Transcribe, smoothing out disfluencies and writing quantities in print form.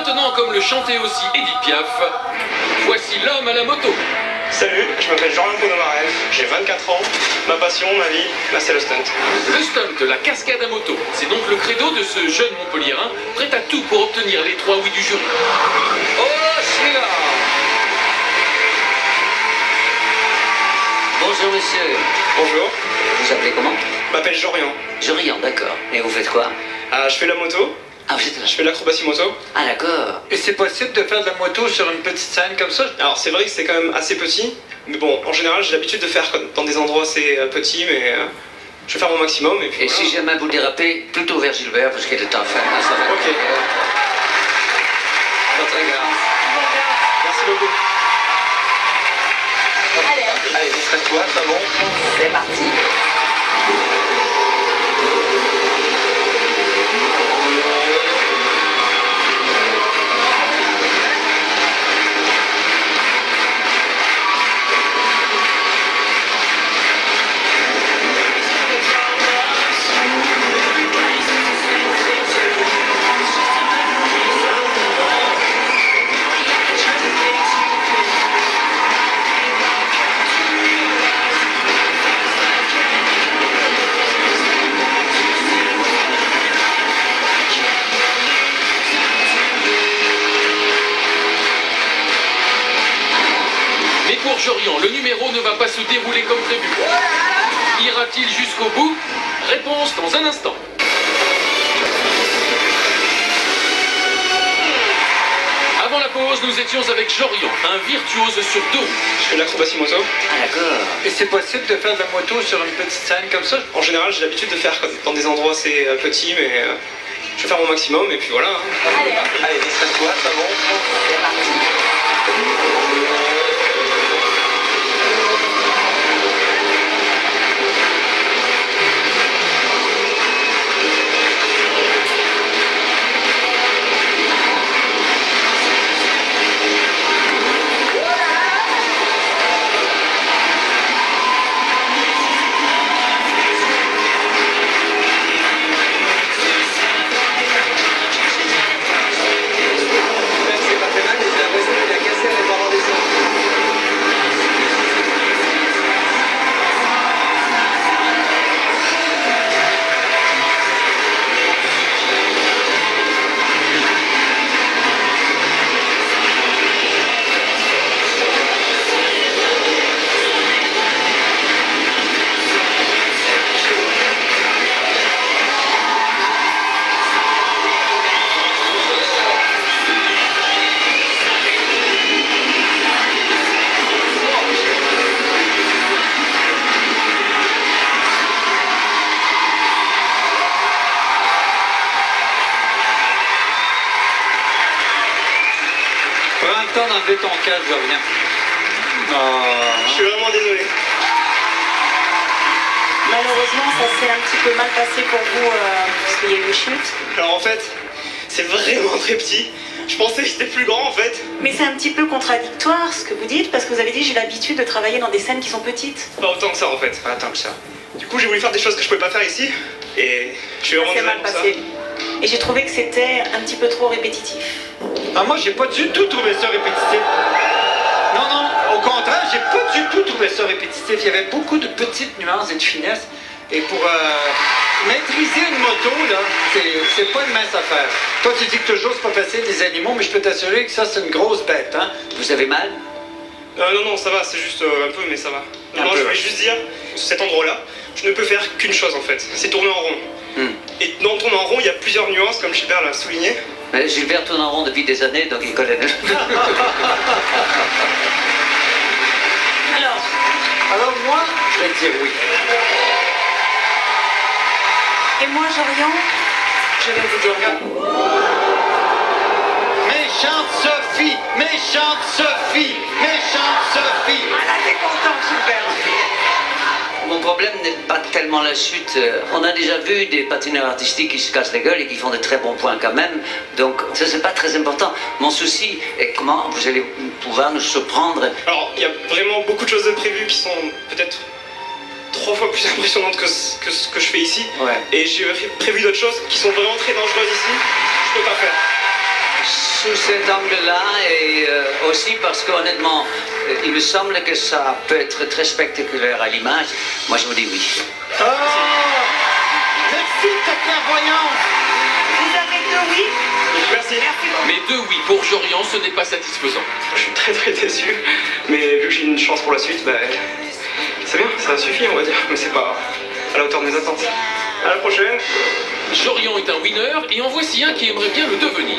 maintenant, comme le chantait aussi Edith Piaf, voici l'homme à la moto. Salut, je m'appelle Jean-Luc Ponomarev, j'ai 24 ans, ma passion, ma vie, c'est le stunt. Le stunt, la cascade à moto, c'est donc le credo de ce jeune Montpelliérain, prêt à tout pour obtenir les 3 oui du jury. Oh, celui-là! Bonjour monsieur. Bonjour, Vous appelez comment? je m'appelle Jorian. Jorian, d'accord. Et vous faites quoi? Je fais la moto, Ah, vous êtes là. je fais l'acrobatie moto. Ah, d'accord. Et c'est possible de faire de la moto sur une petite scène comme ça? Alors c'est vrai que c'est quand même assez petit, mais bon, en général j'ai l'habitude de faire dans des endroits assez petits, mais je vais faire mon maximum et puis Et voilà. si jamais vous dérapez, plutôt vers Gilbert, parce qu'il est en fin. Ah, ça va. Ok. Votre égard. Merci beaucoup. Allez, distraite-toi, ça bon? C'est parti. Mais pour Jorian, le numéro ne va pas se dérouler comme prévu. Ira-t-il jusqu'au bout? Réponse dans un instant. Avant la pause, nous étions avec Jorian, un virtuose sur 2 roues. Je fais de l'acrobatie moto. Ah, d'accord. Et c'est possible de faire de la moto sur une petite scène comme ça? En général j'ai l'habitude de faire dans des endroits assez petits, mais je vais faire mon maximum et puis voilà. Allez, distraite-toi, ça bon? C'est parti. C'est pas très mal, mais j'ai l'impression qu'il a cassé les barres des sons. Prends le temps d'enlever ton casque, je reviens. Je suis vraiment désolé. Malheureusement, ça s'est un petit peu mal passé pour vous parce qu'il y a eu une chute. Alors en fait, c'est vraiment très petit. Je pensais que c'était plus grand en fait. Mais c'est un petit peu contradictoire ce que vous dites parce que vous avez dit j'ai l'habitude de travailler dans des scènes qui sont petites. Pas autant que ça en fait. Pas tant que ça. Du coup j'ai voulu faire des choses que je pouvais pas faire ici. Et je suis Ça vraiment s'est désolé mal pour ça. passé. Et j'ai trouvé que c'était un petit peu trop répétitif. Ah, moi, j'ai pas du tout trouvé ça répétitif. Non, non, au contraire, j'ai pas du tout trouvé ça répétitif. Il y avait beaucoup de petites nuances et de finesse. Et pour maîtriser une moto, là, c'est pas une mince affaire. Toi, tu dis que toujours c'est pas facile, les animaux, mais je peux t'assurer que ça, c'est une grosse bête, hein? Vous avez mal? Non, non, ça va, c'est juste un peu, mais ça va. Un Non, peu, je voulais ouais. juste dire, cet endroit-là, je ne peux faire qu'une chose en fait, c'est tourner en rond. Et dans tourner en rond, il y a plusieurs nuances, comme Gilbert l'a souligné. Mais Gilbert tourne en rond depuis des années, donc il connaît. Alors, moi, je vais te dire oui. Et moi, Jorian, je vais vous dire non. Méchante Sophie! Méchante Sophie! Méchante Sophie! Ah là, t'es content, Gilbert. Mon problème n'est pas tellement la chute. On a déjà vu des patineurs artistiques qui se cassent la gueule et qui font de très bons points quand même. Donc ça, c'est pas très important. Mon souci est comment vous allez pouvoir nous surprendre. Alors, il y a vraiment beaucoup de choses de prévues qui sont peut-être 3 fois plus impressionnantes que ce que je fais ici. Ouais. Et j'ai prévu d'autres choses qui sont vraiment très dangereuses ici. Je peux pas faire. sous cet angle-là et aussi parce qu'honnêtement, il me semble que ça peut être très spectaculaire à l'image. Moi, je vous dis oui. Oh! Merci de ta clairvoyance! Vous avez deux oui. Merci. Merci beaucoup. Mais 2 oui pour Jorian, ce n'est pas satisfaisant. Je suis très déçu, mais vu que j'ai une chance pour la suite, bah, c'est bien, ça suffit on va dire, mais c'est pas à la hauteur de mes attentes. À la prochaine. Jorian est un winner et en voici un qui aimerait bien le devenir.